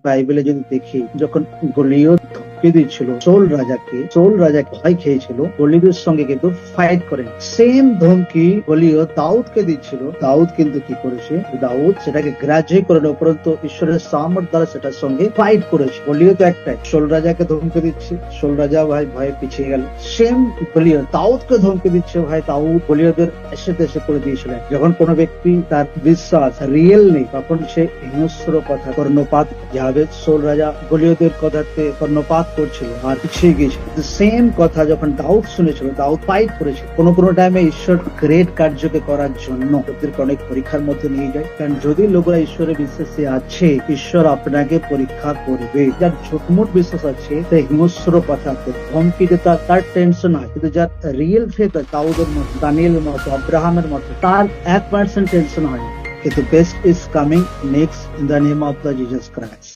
বাইবেলে যদি দেখি, যখন গলিয়ত ধমকি দিচ্ছিল সৌল রাজাকে ভয় খেয়েছিল, গলিয়তের সঙ্গে কিন্তু ফাইট করেন। সেম ধমকি গলিয়ত দাউদকে দিচ্ছিল। দাউদ কিন্তু কি করেছে? দাউদ সেটাকে গ্রাহ্য করে নেওয়ার উপরন্তু ঈশ্বরের সামর্থ্য দ্বারা সেটার সঙ্গে ফাইট করেছে। গলিয়ত একটাই, সৌল রাজাকে ধমকি দিচ্ছে, সৌল রাজা ভাই ভয়ে পিছিয়ে গেল। সেম গলিয়ত দাউদকে ধমকি দিচ্ছে, ভাই দাউদ গলিয়তের এসে করে দিয়েছিলেন। যখন কোনো ব্যক্তি তার বিশ্বাস রিয়েল নেই, তখন সে হিংস্র কথা কর্ণপাত, যেভাবে সৌল রাজা গলিয়তের কথাতে কর্ণপাত করছিল আর পিছিয়ে গিয়েছিল, সেম কথা যখন দাউদ শুনেছিল, দাউদ ফাইট করেছিল। কোনো টাইমে ঈশ্বর গ্রেট কার্যকে করার জন্য ওদেরকে অনেক পরীক্ষার মধ্যে নিয়ে যায়। কারণ যদি লোকরা ঈশ্বরের বিশ্বাসে আছে, ঈশ্বর আপনাকে পরীক্ষা করবে। যার ঝুটমুট বিশ্বাস আছে, সে হিংস্র কথা ধমকিতে তার টেনশন হয়, কিন্তু যার রিয়েল ফেথ আছে, দাউদের মতো, দানিয়েলের মতো, আব্রাহামের মতো, তার 1% টেনশন হয়। কিন্তু best is coming next in the name of the Jesus Christ.